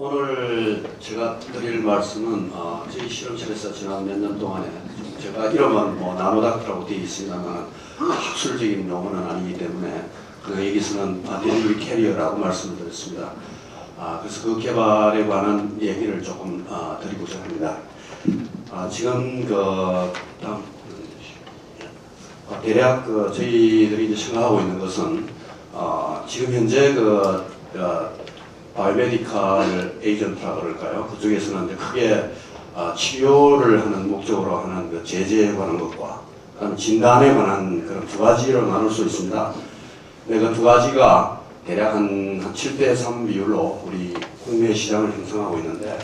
오늘 제가 드릴 말씀은 저희 실험실에서 지난 몇 년 동안에 제가 이름은 뭐 나노닥터라고 되어 있습니다만 학술적인 용어는 아니기 때문에 그냥 여기서는 딜리버리 캐리어라고 말씀을 드렸습니다. 그래서 그 개발에 관한 얘기를 조금 드리고자 합니다. 지금 대략 저희들이 이제 생각하고 있는 것은 지금 현재 바이오메디컬 에이전트라 그럴까요? 그쪽에서는 이제 크게 치료를 하는 목적으로 하는 그 제재에 관한 것과 그다음 진단에 관한 그런 두 가지로 나눌 수 있습니다. 근데 그 두 가지가 대략 한 7대3 비율로 우리 국내 시장을 형성하고 있는데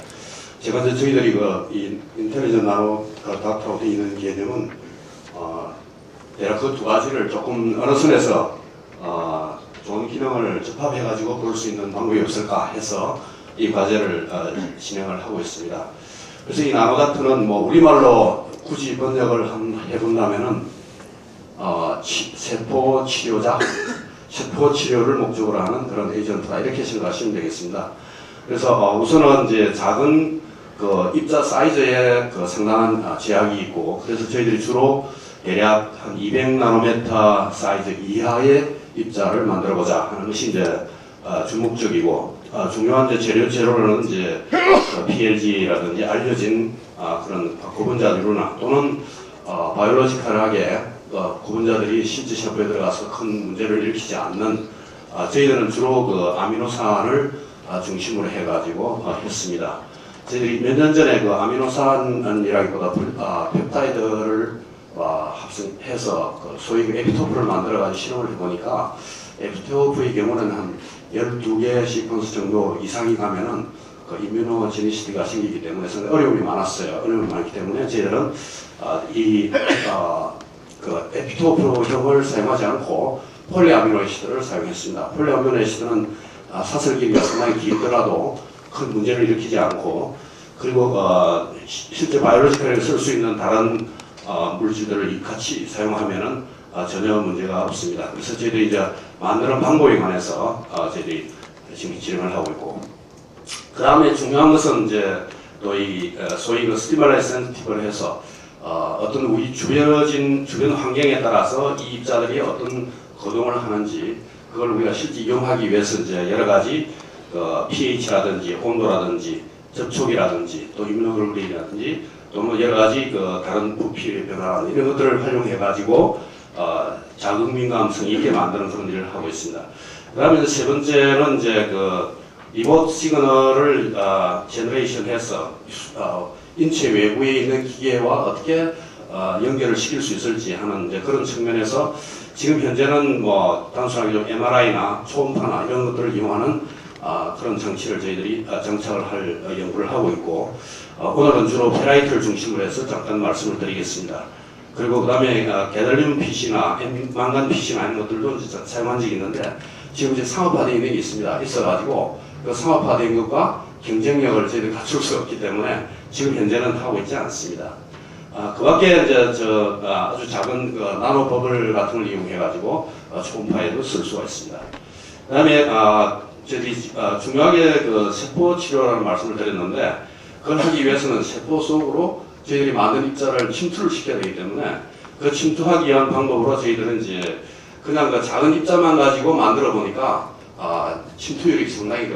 제가 이제 저희들이 이 인텔리전트 나노 닥터라고 되어 있는 개념은 대략 그 두 가지를 조금 어느 선에서 좋은 기능을 접합해가지고 볼 수 있는 방법이 없을까 해서 이 과제를 진행을 하고 있습니다. 그래서 이 나노닥터는 뭐 우리말로 굳이 번역을 해본다면은 세포 치료자, 세포 치료를 목적으로 하는 그런 에이전트다 이렇게 생각하시면 되겠습니다. 그래서 우선은 이제 작은 그 입자 사이즈에 상당한 제약이 있고 그래서 저희들이 주로 대략 한 200나노메타 사이즈 이하의 입자를 만들어보자 하는 것이 이제 주목적이고 중요한 이제 재료로는 이제 PLG라든지 알려진 그런 고분자료나 또는 바이올로지컬하게 고분자들이 신체 세포에 들어가서 큰 문제를 일으키지 않는 저희들은 주로 그 아미노산을 중심으로 해가지고 했습니다. 저희들이 몇 년 전에 그 아미노산이라기보다 펩타이드를 합성해서 소위 에피토프를 만들어가지고 실험을 해보니까 에피토프의 경우는 한 12개 시퀀스 정도 이상이 가면은 이뮤노제니시티가 생기기 때문에 어려움이 많았어요. 어려움이 많기 때문에 저희들은 에피토프형을 사용하지 않고 폴리아미노에시드를 사용했습니다. 폴리아미노에시드는 사슬 길이가 상당히 길더라도 큰 문제를 일으키지 않고 그리고 실제 바이올로지컬에 쓸 수 있는 다른 물질들을 같이 사용하면은 전혀 문제가 없습니다. 그래서 저희들이 이제 만드는 방법에 관해서 저희들이 지금 진행을 하고 있고, 그 다음에 중요한 것은 이제 또 소위 그 스티뮬라이 센티티브를 해서 어떤 우리 주변 환경에 따라서 이 입자들이 어떤 거동을 하는지 그걸 우리가 실제 이용하기 위해서 이제 여러 가지 pH라든지 온도라든지 접촉이라든지 또 이뮤노글로불린이라든지 또는 여러 가지 다른 부피의 변화 이런 것들을 활용해 가지고 자극 민감성 있게 만드는 그런 일을 하고 있습니다. 그다음에 이제 세 번째는 이제 리모트 시그널을 제너레이션해서 인체 외부에 있는 기계와 어떻게 연결을 시킬 수 있을지 하는 이제 그런 측면에서 지금 현재는 뭐 단순하게 좀 MRI나 초음파나 이런 것들을 이용하는 그런 장치를 저희들이 장착을 할 연구를 하고 있고 오늘은 주로 페라이트를 중심으로 해서 잠깐 말씀을 드리겠습니다. 그리고 그 다음에 게달륨 PC나 망간 PC나 이런 것들도 사용한 적이 있는데 지금 이제 상업화되어 있는 게 있어가지고 그 상업화된 것과 경쟁력을 저희들이 갖출 수 없기 때문에 지금 현재는 하고 있지 않습니다. 그 밖에 이제 아주 작은 나노 버블 같은 걸 이용해가지고 초음파에도 쓸 수가 있습니다. 그 다음에 저희들이 중요하게 세포 치료라는 말씀을 드렸는데 그걸 하기 위해서는 세포 속으로 저희들이 만든 입자를 침투를 시켜야 되기 때문에 그 침투하기 위한 방법으로 저희들은 이제 그냥 작은 입자만 가지고 만들어 보니까 침투율이 상당히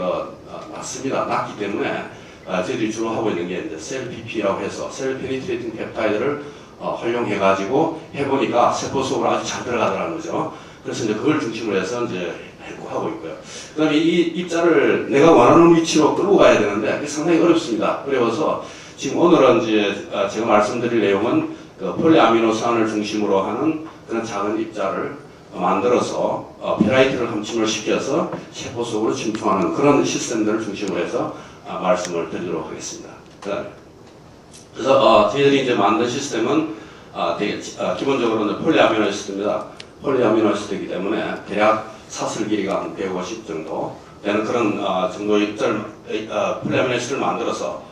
낮습니다. 낮기 때문에 저희들이 주로 하고 있는 게 이제 셀 PP라고 해서 셀 페니트레이팅 펩타이드를 활용해 가지고 해보니까 세포 속으로 아주 잘 들어가더라는 거죠. 그래서 이제 그걸 중심으로 해서 이제 하고 있고요. 그 다음에 이 입자를 내가 원하는 위치로 끌고 가야 되는데 그게 상당히 어렵습니다. 어려워서 지금 오늘은 이제 제가 말씀드릴 내용은 폴리아미노산을 중심으로 하는 그런 작은 입자를 만들어서 페라이트를 함침을 시켜서 세포 속으로 침투하는 그런 시스템들을 중심으로 해서 말씀을 드리도록 하겠습니다. 그래서 저희들이 이제 만든 시스템은 되게 기본적으로는 폴리아미노에시드입니다. 폴리아미노에시드이기 때문에 대략 사슬 길이가 한 150 정도 되는 그런 정도의 폴리아미노에시드를 만들어서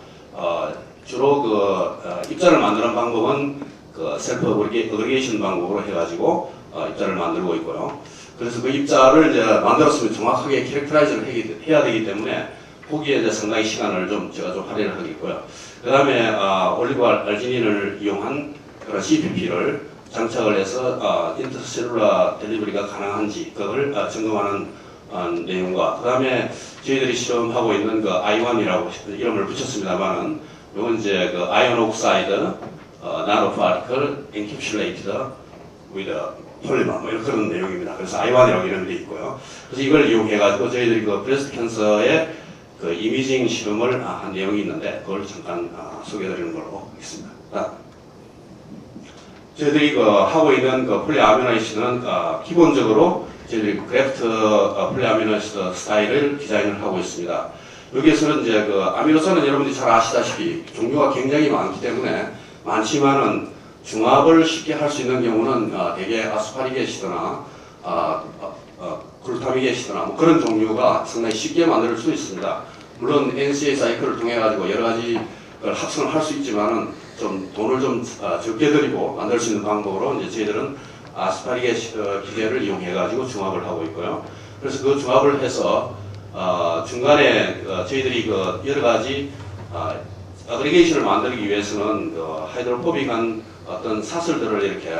주로 입자를 만드는 방법은 셀프 어그리게이션 방법으로 해가지고 입자를 만들고 있고요. 그래서 그 입자를 이제 만들었으면 정확하게 캐릭터라이즈를 해야 되기 때문에 거기에 이제 상당히 시간을 제가 좀 할애를 하겠고요. 그 다음에 올리브 알지닌을 이용한 그런 CPP를 장착을 해서 인터셀룰라 델리버리가 가능한지 그걸 점검하는 내용과, 그 다음에 저희들이 실험하고 있는 그 I1이라고 이름을 붙였습니다만은 이건 이제 그 아이온 옥사이드 나노파티클 엔캡슐레이티드 with 폴리머 뭐 이런 그런 내용입니다. 그래서 I1이라고 이름이 되어 있고요. 그래서 이걸 이용해가지고 저희들이 그 브레스트 캔서의 그 이미징 실험을 한 내용이 있는데 그걸 잠깐 소개해드리는 걸로 하겠습니다. 저희들이 그 하고 있는 그 폴리아미노애시드는 기본적으로 저희들이 그래프트 폴리아미노애시드 스타일을 디자인을 하고 있습니다. 여기에서는 이제 그 아미노산은 여러분들이 잘 아시다시피 종류가 굉장히 많기 때문에 많지만은 중합을 쉽게 할 수 있는 경우는 대개 아스파릭 애시드나 글루타믹 애시드나 뭐 그런 종류가 상당히 쉽게 만들 수 있습니다. 물론 NCA 사이클을 통해 가지고 여러 가지 합성을 할 수 있지만은 좀 돈을 좀 적게 들이고 만들 수 있는 방법으로 이제 저희들은 아스파릭 애시드 기계를 이용해 가지고 중합을 하고 있고요. 그래서 그 중합을 해서 중간에 저희들이 그 여러 가지 어그리게이션을 만들기 위해서는 하이드로포빅한 어떤 사슬들을 이렇게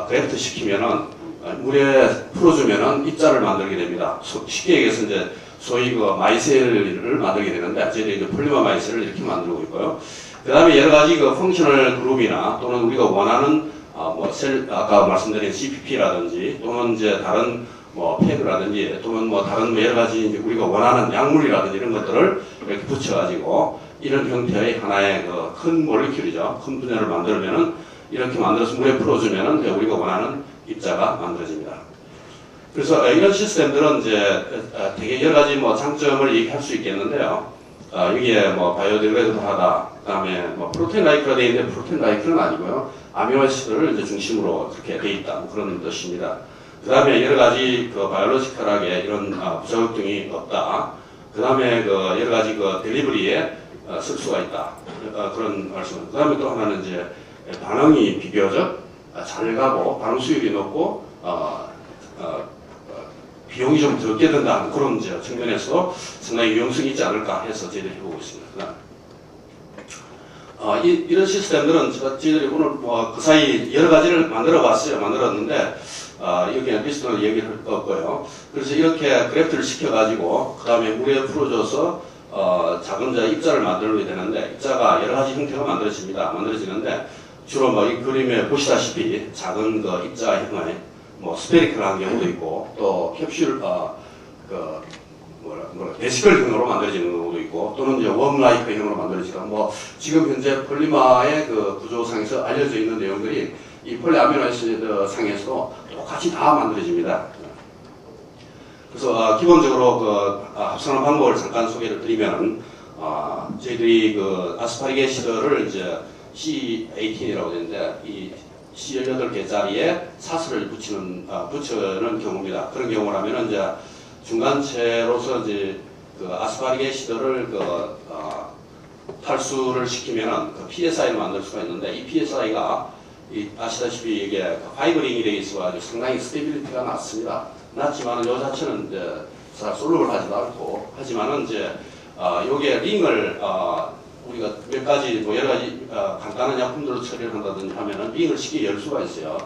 그래프트 시키면은 물에 풀어주면은 입자를 만들게 됩니다. 쉽게 얘기해서 이제 소위 그 마이셀을 만들게 되는데 저희들이 이제 폴리머 마이셀을 이렇게 만들고 있고요. 그 다음에 여러 가지 그 펑셔널 그룹이나 또는 우리가 원하는 아까 말씀드린 CPP라든지 또는 이제 다른 패드라든지 또는 다른 여러 가지 이제 우리가 원하는 약물이라든지 이런 것들을 이렇게 붙여가지고 이런 형태의 하나의 그 큰 몰리큘이죠. 큰 분야를 만들면은 이렇게 만들어서 물에 풀어주면은 우리가 원하는 입자가 만들어집니다. 그래서 이런 시스템들은 이제 되게 여러 가지 장점을 얘기할 수 있겠는데요. 여기에 바이오디그레이더블하다, 그다음에 프로테인 라이크가 되어 있는데 프로테인 라이크는 아니고요. 아미노아시드를 이제 중심으로 그렇게 되어 있다, 그런 뜻입니다. 그다음에 여러 가지 그 바이올로지컬하게 이런 부작용이 없다. 그다음에 그 여러 가지 그 델리버리에 쓸 수가 있다, 그런 말씀. 그다음에 또 하나는 이제 반응이 비교적 잘 가고 반응 수율이 높고 비용이 좀 적게 든다는 그런 이제 측면에서 상당히 유용성이 있지 않을까 해서 저희들이 해보고 있습니다. 이런 시스템들은 저희들이 오늘 그 사이 여러 가지를 만들었는데 여기는 리스트는 얘기를 할 거고요. 그래서 이렇게 그래프트를 시켜가지고 그 다음에 물에 풀어줘서 작은 입자를 만들게 되는데, 입자가 여러 가지 형태가 만들어지는데 주로 이 그림에 보시다시피 작은 그 입자형의 스페리컬한 경우도 있고, 또 캡슐 베시컬형으로 만들어지는 경우도 있고, 또는 이제 웜라이크형으로 만들어지고, 지금 현재 폴리마의 그 구조상에서 알려져 있는 내용들이 이 폴리아미노애시드 상에서도 똑같이 다 만들어집니다. 그래서 기본적으로 그 합성하는 방법을 잠깐 소개를 드리면, 저희들이 그 아스파릭 애시드를 이제 C18이라고 되는데 이 C18개짜리에 사슬을 붙이는 경우입니다. 그런 경우라면 이제 중간체로서 이제 그 아스파릭 애시드를 탈수를 시키면은 그 PSI를 만들 수가 있는데, 이 PSI가 아시다시피 이게 파이브링이 되어 있어가지고 상당히 스테빌리티가 낮습니다. 낮지만은 요 자체는 이제 잘 솔루블 하지도 않고, 하지만은 이제 요게 링을 우리가 몇 가지 여러 가지 간단한 약품들로 처리를 한다든지 하면은 링을 쉽게 열 수가 있어요.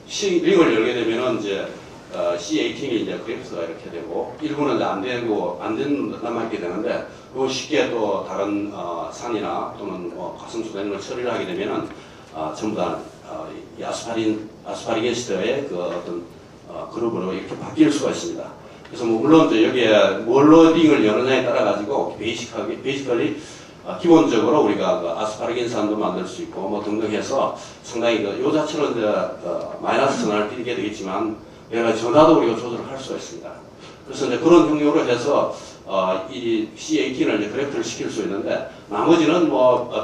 링을 열게 되면은 이제 C18이 이제 그래프트가 이렇게 되고, 일부는 이제 안 남아있게 되는데, 그 쉽게 또 다른 산이나 또는 가성수다 이런 걸 처리를 하게 되면은 전부 다 이 아스파릭 애시드의 그 어떤 그룹으로 이렇게 바뀔 수가 있습니다. 그래서 물론 여기에 뭘로 링을 여느냐에 따라 가지고 베이시컬리 기본적으로 우리가 그 아스파라긴산도 만들 수 있고 등등 해서 상당히 요 자체는 이제 마이너스 전환을 띠게 되겠지만 여러 가지 전화도 우리가 조절을 할 수가 있습니다. 그래서 이제 그런 형식으로 해서 이 C18을 이제 그래프트를 시킬 수 있는데, 나머지는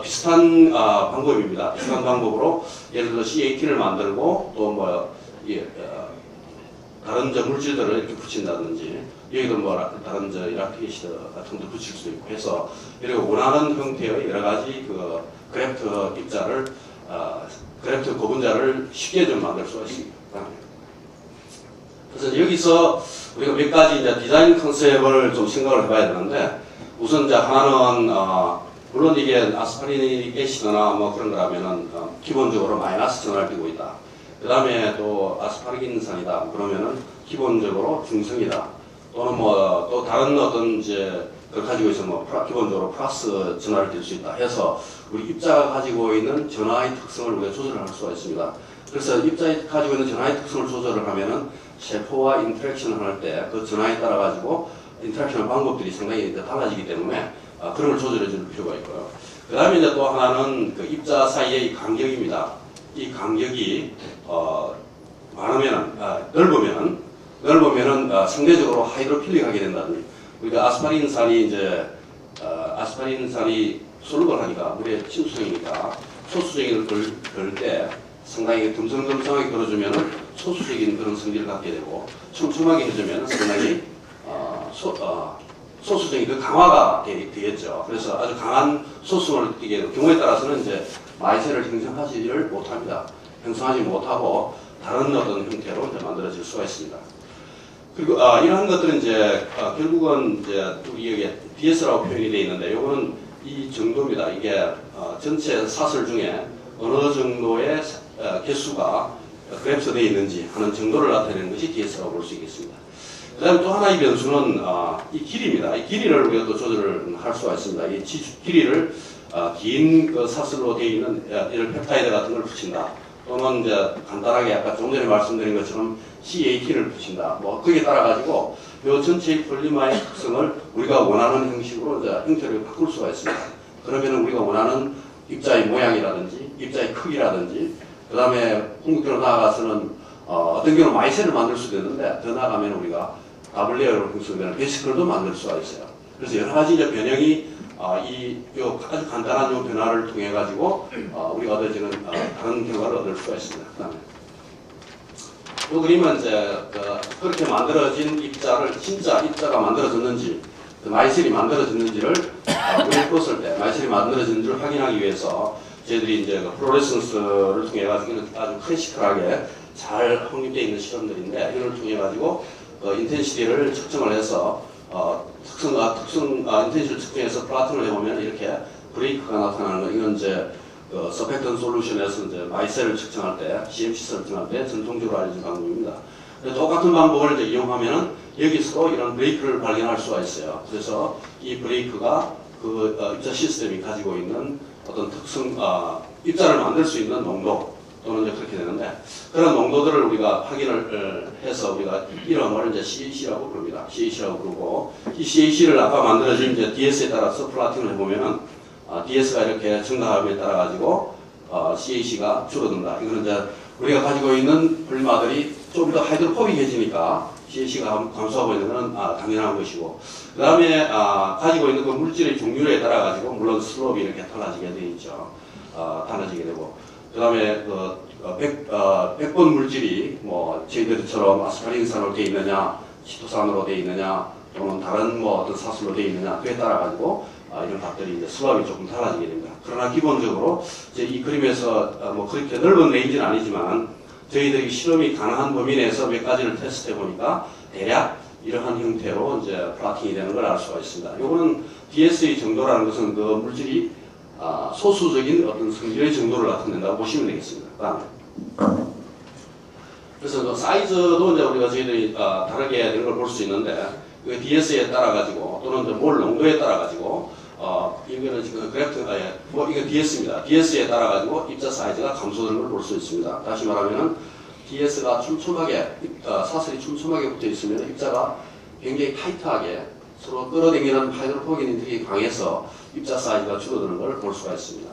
비슷한 방법입니다. 비슷한 방법으로 예를 들어 C18을 만들고 또 다른 물질들을 이렇게 붙인다든지, 여기도 다른 이라피시드 같은 거 붙일 수도 있고 해서 이렇게 원하는 형태의 여러 가지 그 그래프트 입자를 그래프트 고분자를 쉽게 좀 만들 수가 있습니다. 그래서 여기서 우리가 몇 가지 이제 디자인 컨셉을 좀 생각을 해봐야 되는데, 우선 이제 하나는 물론 이게 아스파리닉 애시드나 뭐 그런 거라면은 기본적으로 마이너스 전화를 띄고 있다. 그 다음에 또 아스파라긴산이다. 그러면은 기본적으로 중성이다. 또는 뭐 또 다른 어떤 이제 그걸 가지고 있으면 뭐 기본적으로 플러스 전화를 띌 수 있다 해서 우리 입자가 가지고 있는 전하의 특성을 우리가 조절할 수가 있습니다. 그래서 입자가 가지고 있는 전하의 특성을 조절을 하면은 세포와 인터랙션을 할 때 그 전하에 따라 가지고 인터랙션 방법들이 상당히 달라지기 때문에 그런 걸 조절해 줄 필요가 있고요. 그 다음에 이제 또 하나는 그 입자 사이의 간격입니다. 이 간격이 많으면 넓으면은 상대적으로 하이드로필릭하게 된다든지 우리가 아스파린산이 이제 아스파린산이 솔루블하니까 물에 침수성이니까 소수적인 걸 걸 때 상당히 듬성듬성하게 걸어주면은 소수적인 그런 성질을 갖게 되고 촘촘하게 해주면 상당히 소수적인 그 강화가 되겠죠. 그래서 아주 강한 소수성을 띠게 되고 경우에 따라서는 이제 마이셀을 형성하지를 못합니다. 형성하지 못하고 다른 어떤 형태로 이제 만들어질 수가 있습니다. 그리고 이러한 것들은 이제 결국은 이제 우리 여기 DS라고 표현이 되어 있는데 이거는 이 정도입니다. 이게 전체 사슬 중에 어느 정도의 개수가 그랩스되어 있는지 하는 정도를 나타내는 것이 DS라고 볼 수 있겠습니다. 그 다음에 또 하나의 변수는 이 길이입니다. 이 길이를 우리가 또 조절을 할 수가 있습니다. 이 길이를 긴 그 사슬로 되어 있는 이런 펩타이드 같은 걸 붙인다. 또는 이제 간단하게 아까 좀 전에 말씀드린 것처럼 CAT를 붙인다. 뭐 거기에 따라 가지고 이 전체의 폴리마의 특성을 우리가 원하는 형식으로 이제 형태를 바꿀 수가 있습니다. 그러면 우리가 원하는 입자의 모양이라든지 입자의 크기라든지 그 다음에 궁극적으로 나아가서는 어떤 경우는 마이셀을 만들 수도 있는데 더 나아가면 우리가 더블 레이어로 형성되는 베시클도 만들 수가 있어요. 그래서 여러 가지 이제 변형이 요 아주 간단한 요 변화를 통해 가지고 우리가 얻어지는 다른 결과를 얻을 수가 있습니다. 그다음에 이 그림은 이제 그렇게 만들어진 입자를 진짜 입자가 만들어졌는지 마이셀이 만들어졌는지를 우리가 떴을 때 마이셀이 만들어졌는지를 확인하기 위해서 저희들이 이제 플로레센스를 통해 가지고 아주 클래시컬하게 잘 확립되어 있는 실험들인데 이걸 통해 가지고 인텐시티를 측정을 해서 인텐시티를 측정해서 플라팅을 해보면 이렇게 브레이크가 나타나는 거 이건 이제 서펙턴 솔루션에서 이제 마이셀을 측정할 때 CMC를 측정할 때 전통적으로 알려진 방법입니다. 똑같은 방법을 이제 이용하면은 여기서도 이런 브레이크를 발견할 수가 있어요. 그래서 이 브레이크가 그 입자 시스템이 가지고 있는 어떤 특성, 입자를 만들 수 있는 농도 또는 이제 그렇게 되는데 그런 농도들을 우리가 확인을 해서 우리가 이름을 이제 CAC라고 부릅니다. CAC라고 부르고 이 CAC를 아까 만들어진 이제 DS에 따라서 플라팅을 해보면은 DS가 이렇게 증가함에 따라 가지고 CAC가 줄어든다. 이거는 이제 우리가 가지고 있는 폴리마들이 좀 더 하이드로포빅해지니까 CAC가 감소하고 있는 것은 당연한 것이고 그 다음에 가지고 있는 그 물질의 종류에 따라 가지고 물론 슬롭이 이렇게 달라지게 되어 있죠. 달라지게 되고 그 다음에 100번 물질이 뭐 저희들처럼 아스파린산으로 되어 있느냐 시토산으로 되어 있느냐 또는 다른 뭐 어떤 사슬로 되어 있느냐 그에 따라 가지고 이런 값들이 이제 슬롭이 조금 달라지게 됩니다. 그러나 기본적으로 이제 이 그림에서 뭐 그렇게 넓은 레인지는 아니지만 저희들이 실험이 가능한 범위 내에서 몇 가지를 테스트해 보니까 대략 이러한 형태로 이제 플라팅이 되는 걸 알 수가 있습니다. 이거는 DS의 정도라는 것은 그 물질이 소수적인 어떤 성질의 정도를 나타낸다고 보시면 되겠습니다. 그다음에 그래서 그 사이즈도 이제 우리가 저희들이 다르게 되는 걸 볼 수 있는데 그 DS에 따라 가지고 또는 이제 몰 농도에 따라 가지고 이거는 지금 그래프트 뭐 이거 DS입니다. DS에 따라 가지고 입자 사이즈가 감소되는 걸 볼 수 있습니다. 다시 말하면은 DS가 촘촘하게 사슬이 촘촘하게 붙어 있으면 입자가 굉장히 타이트하게 서로 끌어당기는 하이드로포겐이 되게 강해서 입자 사이즈가 줄어드는 걸 볼 수가 있습니다.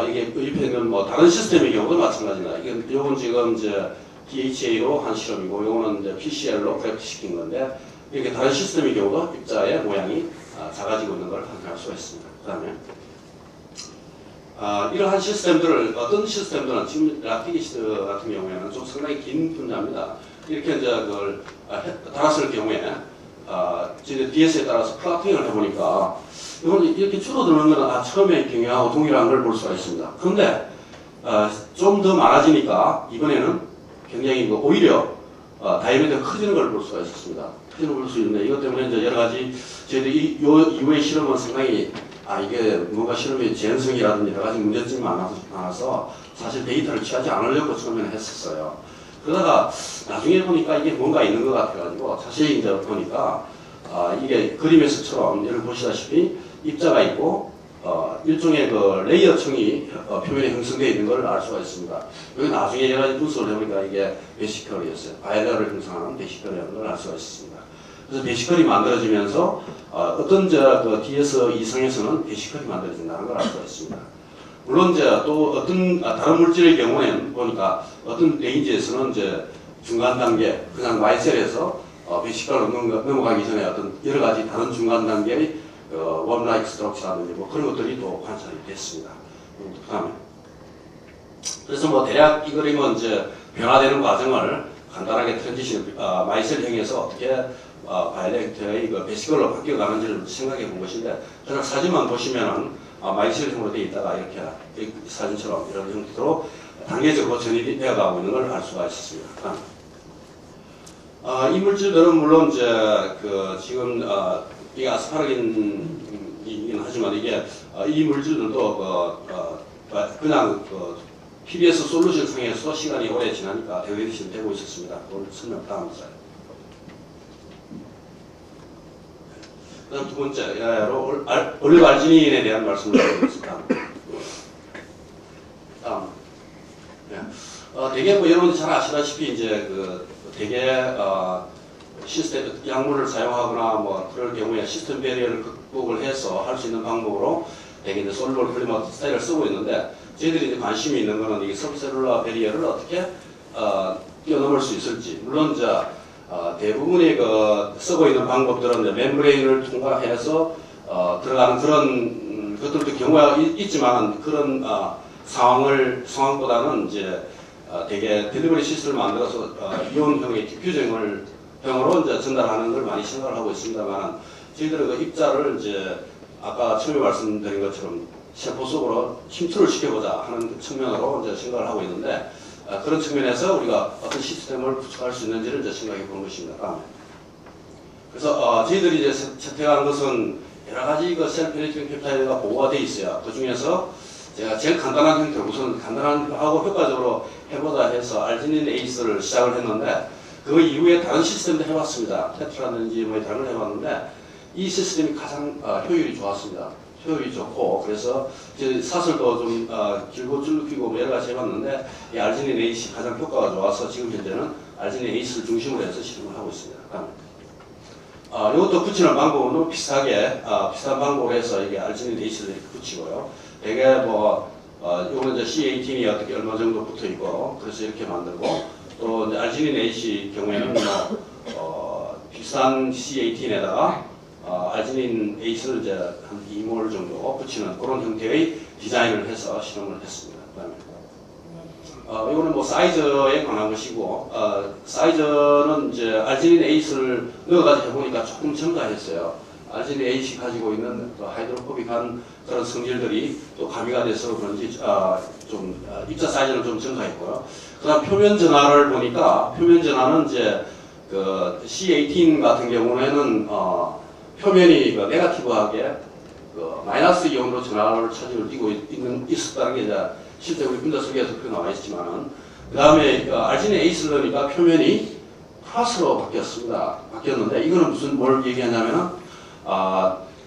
이게 옆에는 뭐 다른 시스템의 경우도 마찬가지입니다. 이건 지금 이제 DHA로 한 실험이고, 이거는 이제 PCR로 그래프트 시킨 건데, 이렇게 다른 시스템의 경우도 입자의 모양이 작아지고 있는 걸 확인할 수가 있습니다. 그 다음에 이러한 시스템들을 어떤 시스템들은 지금 락티기시드 같은 경우에는 좀 상당히 긴 분야입니다. 이렇게 이제 그걸 달았을 경우에 DS에 따라서 플라팅을 해보니까 이건 이렇게 줄어드는 건 처음의 경우하고 동일한 걸 볼 수가 있습니다. 그런데 좀 더 많아지니까 이번에는 굉장히 오히려 다이아미터가 커지는 걸 볼 수가 있었습니다. 커지는 걸 볼 수 있는데 이것 때문에 이제 여러 가지 저희들이 요 이후의 실험은 상당히 이게 뭔가 실험의 재현성이라든지 여러 가지 문제점이 많아서 사실 데이터를 취하지 않으려고 처음에는 했었어요. 그러다가 나중에 보니까 이게 뭔가 있는 것 같아가지고 자세히 이제 보니까 이게 그림에서처럼 여러분 보시다시피 입자가 있고 일종의 그 레이어층이 표면에 형성되어 있는 걸 알 수가 있습니다. 여기 나중에 여러 가지 분석을 해보니까 이게 베시컬이었어요. 바이러를 형성하는 베시컬이라는 걸 알 수가 있습니다. 그래서 베시컬이 만들어지면서 어떤 그 DS 이상에서는 베시컬이 만들어진다는 걸 알 수가 있습니다. 물론 이제 또 어떤 다른 물질의 경우에는 보니까 어떤 레인지에서는 이제 중간 단계 그냥 마이셀에서 베시컬로 넘어가기 전에 어떤 여러 가지 다른 중간 단계의 원라이크 스트럭처라든지 뭐 그런 것들이 또 관찰이 됐습니다. 그다음에 그래서 뭐 대략 이 그림은 이제 변화되는 과정을 간단하게 트랜지션 마이셀형에서 어떻게 바이렉트의 그 베시컬로 바뀌어가는지를 생각해 본 것인데 그냥 사진만 보시면은 마이셀형으로 되어 있다가 이렇게 사진처럼 이런 형태로 단계적으로 전이 되어가고 있는 걸 알 수가 있었습니다. 이 물질들은 물론 이제 그 지금 이게 아스파라긴이긴 하지만 이게 이 물질들도 그냥 PBS 솔루션 상에서 시간이 오래 지나니까 데그레이션 되고 있었습니다. 오늘 설명 다음 슬라이드. 그다음 두 번째로 올리브알지닌에 대한 말씀을 드리겠습니다. 다음. 대개 뭐 여러분들 잘 아시다시피 이제 대개 시스템 약물을 사용하거나 뭐 그럴 경우에 시스템 배리어를 극복을 해서 할 수 있는 방법으로 대개 이제 솔루블 폴리머 스타일을 쓰고 있는데 저희들이 이제 관심이 있는 거는 이 서브셀룰러 배리어를 어떻게 뛰어넘을 수 있을지. 물론 이제 대부분의 쓰고 있는 방법들은 이제 멤브레인을 통과해서 들어가는 그런 것들도 경우가 있지만 그런 상황보다는 이제 되게 딜리버리 시스템을 만들어서 이온형의 디퓨저형으로 이제 전달하는 걸 많이 생각을 하고 있습니다만 저희들은 그 입자를 이제 아까 처음에 말씀드린 것처럼 세포 속으로 침투를 시켜보자 하는 측면으로 이제 생각을 하고 있는데 그런 측면에서 우리가 어떤 시스템을 구축할 수 있는지를 이제 생각해 보는 것입니다. 그래서 저희들이 이제 채택한 것은 여러 가지 셀 페네트링 펩타이드가 보호가 되어 있어요. 그 중에서 제가 제일 간단한 형태, 우선 간단하고 효과적으로 해보자 해서 알지닌 에이스를 시작을 했는데 그 이후에 다른 시스템도 해봤습니다. 테트라든지 뭐 다른 걸 해봤는데 이 시스템이 가장 효율이 좋았습니다. 효율이 좋고 그래서 이제 사설도 좀 길고 줄기고 뭐 여러 가지 해봤는데 이 알지닌 에이스 가장 효과가 좋아서 지금 현재는 알지닌 에이스를 중심으로 해서 실험을 하고 있습니다. 이것도 붙이는 방법은 비슷하게 비슷한 방법으로 해서 이게 알지닌 에이스를 이렇게 붙이고요. 대개 뭐 이거는 이제 C18이 어떻게 얼마 정도 붙어 있고 그래서 이렇게 만들고 또 이제 알지닌 에이스 경우에는 비슷한 C18에다가 알지닌 에이스를 이제 한 2몰 정도 붙이는 그런 형태의 디자인을 해서 실험을 했습니다. 그다음에 이거는 뭐 사이즈에 관한 것이고 사이즈는 이제 알지닌 에이스를 넣어가지고 해보니까 조금 증가했어요. 알지닌 에이스 가지고 있는 하이드로포빅한 그런 성질들이 또 가미가 돼서 그런지 좀 입자 사이즈는 좀 증가했고요. 그다음 표면 전하를 보니까 표면 전하는 이제 그 C18 같은 경우에는 표면이 네거티브하게 마이너스 이온으로 전하를 차지를 띠고 있었다는 게 이제 실제 우리 분자 설계에서 그렇게 나와 있지만은 그 다음에 알지닌 에이스를 넣으니까 표면이 플러스로 바뀌었는데 이거는 무슨 뭘 얘기하냐면은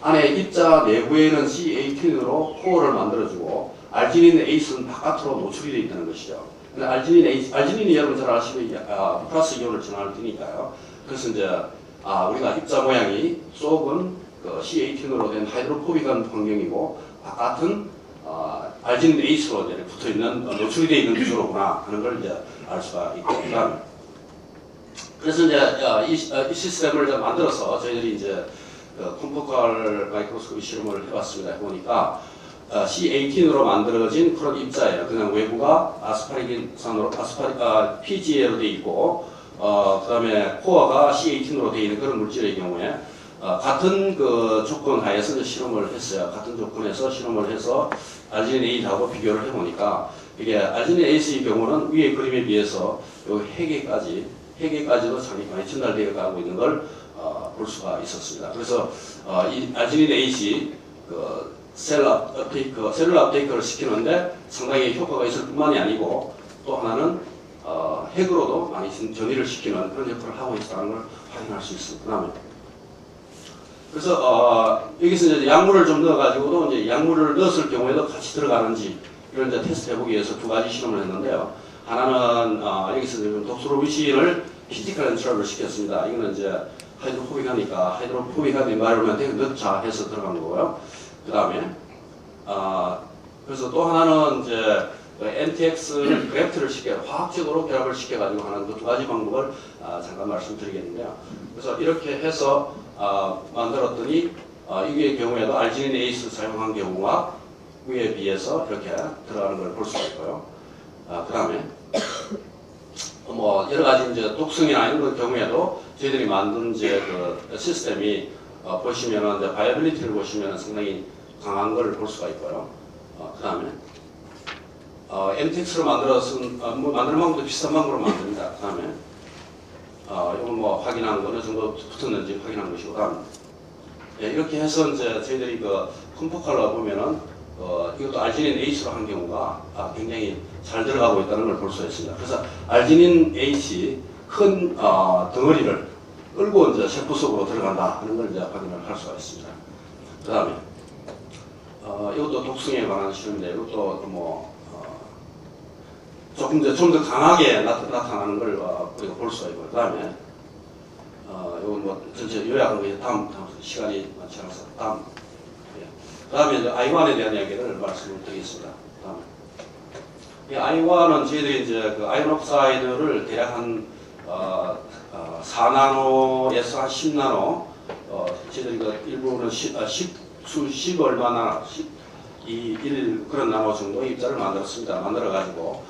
안에 입자 내부에는 C18으로 코어를 만들어주고 알지닌 에이스는 바깥으로 노출이 되어 있다는 것이죠. 근데 알지닌이 여러분 잘 아시면 플러스 이온을 전하를 띠니까요. 그래서 이제 우리가 입자 모양이 속은 C18으로 된 하이드로포빅한 환경이고 바깥은 알지닌 에이스로 붙어 있는 노출이 되어 있는 구조로구나 하는 걸 이제 알 수가 있고 그래서 이제 이 시스템을 이제 만들어서 저희들이 이제 콤포컬 마이크로스코피 실험을 해봤습니다. 해보니까 C18으로 만들어진 그런 입자예요. 그냥 외부가 아스파리긴산으로 PGA로 되어 있고 그 다음에 코어가 C18으로 되어 있는 그런 물질의 경우에 같은 그 조건 하에서 이제 실험을 했어요. 같은 조건에서 실험을 해서 알지닌 에이스하고 비교를 해보니까 이게 알지닌 에이스의 경우는 위의 그림에 비해서 요 해계까지 해계까지도 상당히 많이 전달되어 가고 있는 걸 볼 수가 있었습니다. 그래서 이 알지닌 A이 그 셀룰러 업테이크를 시키는데 상당히 효과가 있을 뿐만이 아니고 또 하나는 핵으로도 많이 전이를 시키는 그런 역할을 하고 있다는 걸 확인할 수 있습니다. 그다음에 그래서 여기서 이제 약물을 좀 넣어가지고도 이제 약물을 넣었을 경우에도 같이 들어가는지 이런 이제 테스트 해보기 위해서 두 가지 실험을 했는데요. 하나는 여기서 독소로비신을 피지컬 엔트랩을 시켰습니다. 이거는 이제 하이드로포빅하니까 하이드로포빅한 엔바이러먼트에 넣자 해서 들어간 거고요. 그 다음에 그래서 또 하나는 이제 NTX 그래프트를 화학적으로 결합을 시켜가지고 하는 그 두 가지 방법을 잠깐 말씀드리겠는데요. 그래서 이렇게 해서 만들었더니 이게 경우에도 알지닌 에이스 사용한 경우와 위에 비해서 이렇게 들어가는 걸 볼 수가 있고요. 그 다음에 뭐 여러 가지 이제 독성이나 이런 경우에도 저희들이 만든 이제 그 시스템이 보시면은 이제 바이어빌리티를 보시면은 상당히 강한 걸 볼 수가 있고요. 그 다음에 MTX로 만들어서 만드는 방법도 비슷한 방법으로 만듭니다. 그 다음에 이건 뭐 확인한 거 어느 정도 붙었는지 확인한 것이고, 다음 이렇게 해서 이제 저희들이 그 컴포칼러 보면은 이것도 알지닌 H로 한 경우가 굉장히 잘 들어가고 있다는 걸 볼 수 있습니다. 그래서 알지닌 H 큰 덩어리를 끌고 이제 세포 속으로 들어간다 하는 걸 이제 확인을 할 수가 있습니다. 그 다음에 이것도 독성에 관한 실험인데 이것도 뭐 조금 더 강하게 나타나는 걸 우리가 볼 수가 있고, 그 다음에 이건 뭐 전체 요약은 다음 시간이 많지 않아서 다음. 그 다음에 이제 I1에 대한 이야기를 말씀을 드리겠습니다. 다음에 이 I1은 저희들이 이제 그 아이온 옥사이드를 대략 한 4나노에서 한 10나노, 저희들이 그 일부는 10 얼마나 1 그런 나노 정도의 입자를 만들었습니다. 만들어가지고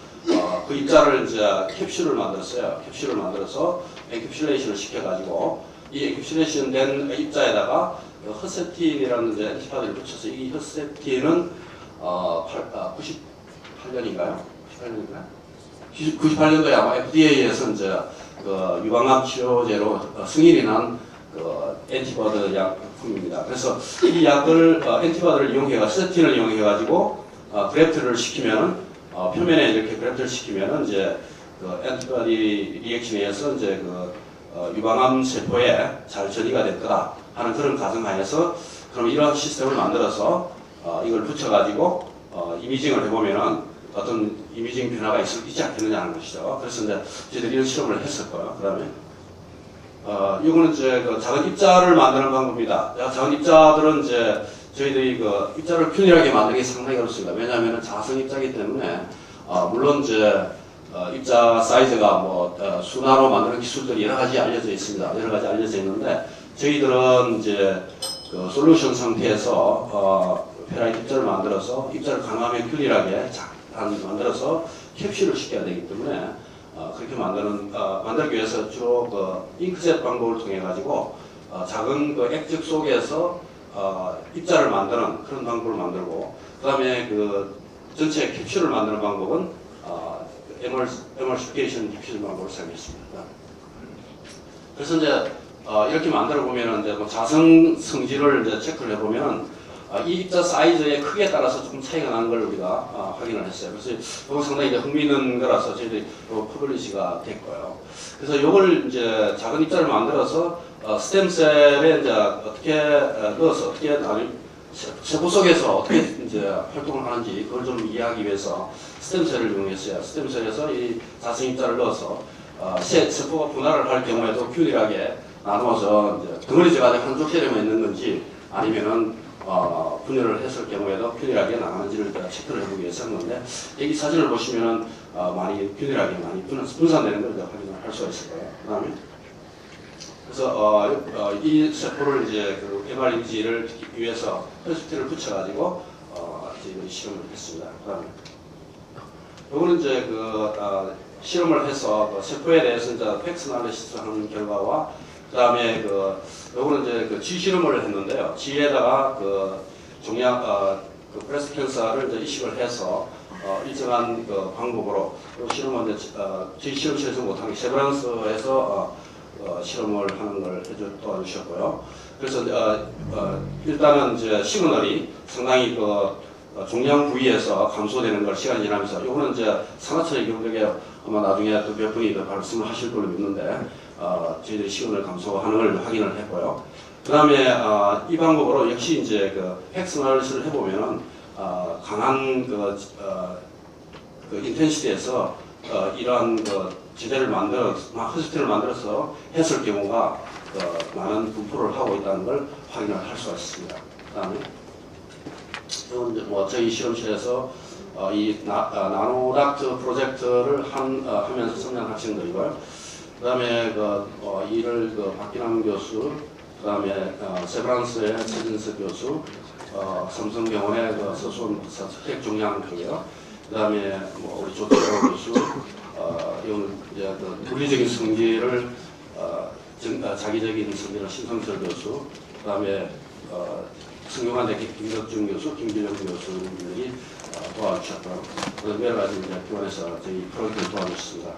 그 입자를 이제 캡슐을 만들었어요. 캡슐을 만들어서 엔캡슐레이션을 시켜가지고 이 엔캡슐레이션 된 입자에다가 허세틴이라는 이제 엔티바디를 붙여서 이 허세틴은 98년인가요? 98년도에 아마 FDA에서 이제 그 유방암 치료제로 승인이 난 그 엔티바디 약품입니다. 그래서 이 약을 엔티바디를 이용해가 허세틴을 이용해가지고 그래프트를 시키면은 표면에 이렇게 그래프트를 시키면은 이제 그 엔티바디 리액션에 의해서 이제 그 유방암 세포에 잘 처리가 될 거다 하는 그런 가정하에서 그럼 이런 시스템을 만들어서 이걸 붙여가지고 이미징을 해보면은 어떤 이미징 변화가 있지 않겠느냐 하는 것이죠. 그래서 이제 저희들이 이런 실험을 했었고요. 그 다음에 이거는 이제 그 작은 입자를 만드는 방법입니다. 작은 입자들은 이제 저희들이 그 입자를 균일하게 만들기 상당히 어렵습니다. 왜냐하면 자성 입자이기 때문에 물론 이제 입자 사이즈가 뭐 수나로 만드는 기술들이 여러 가지 알려져 있습니다. 여러 가지 알려져 있는데 저희들은 이제 그 솔루션 상태에서 페라이트 입자를 만들어서 입자를 강하면 균일하게 만들어서 캡슐을 시켜야 되기 때문에 그렇게 만들기 위해서 주로 그 잉크젯 방법을 통해 가지고 작은 그 액즉 속에서 입자를 만드는 그런 방법을 만들고, 그 다음에 그 전체 캡슐을 만드는 방법은 에멀시피케이션 디퓨전 방법을 사용했습니다. 그래서 이제 이렇게 만들어 보면은 이제 뭐 자성 성질을 이제 체크를 해보면 이 입자 사이즈의 크기에 따라서 조금 차이가 나는 걸 우리가 확인을 했어요. 그래서 이거 상당히 이제 흥미있는 거라서 저희들이 퍼블리시가 됐고요. 그래서 이걸 이제 작은 입자를 만들어서 스템셀에 이제 어떻게 넣어서 어떻게 세포 속에서 어떻게 이제 활동을 하는지 그걸 좀 이해하기 위해서 스템셀을 이용했어요. 스템셀에서 이 자성 입자를 넣어서 세포가 분할을 할 경우에도 균일하게 나누어서 이제 덩어리제가 한쪽 세력만 있는 건지 아니면은 분열을 했을 경우에도 균일하게 나가는지를 체크를 해보기 위해서 했는데, 여기 사진을 보시면은 많이 균일하게 많이 분산되는 걸 확인을 할 수가 있을 거예요. 그 다음에 그래서 이 세포를 이제 그 MR-인지를 위해서 헬스티를 붙여가지고 저희들이 실험을 했습니다. 그 다음에 요거는 이제 그 실험을 해서 그 세포에 대해서 이제 팩스 아나리시스 하는 결과와 그 다음에 요거는 이제 그 G 실험을 했는데요. G에다가 그 종양, 그 브레스트 캔서를 이제 이식을 해서 일정한 그 방법으로 실험은 저희 실험실에서 못하는 세브란스에서 실험을 하는 걸 도와주셨고요. 그래서 일단은 이제 시그널이 상당히 종양 부위에서 감소되는 걸 시간이 지나면서 이거는 이제 산화철의 경력에 아마 나중에 또 몇 분이 더 말씀을 하실 걸로 믿는데 저희들이 시그널 감소하는 걸 확인을 했고요. 그 다음에 이 방법으로 역시 이제 핵스널을 해보면은 강한 인텐시티에서 이러한 지대를 허스피를 만들어서 했을 경우가 많은 분포를 하고 있다는 걸 확인을 할 수가 있습니다. 그 다음에 이건 뭐 저희 실험실에서 이 나노닥트 프로젝트를 하면서 성장 학생들이고요. 그 다음에 이를 박기남 교수, 그 다음에 세브란스의 최진석 교수, 삼성병원의 서수원 박사 핵종양학이고요. 그 다음에 뭐 우리 조태호 교수, 이건 이제 물리적인 성질을 자기적인 성질을 신성철 교수, 그 다음에 성균관대 김덕준 교수, 김길영 교수님들이 도와주셨고요. 여러 가지 이제 기관에서 저희 프로젝트를 도와주셨습니다.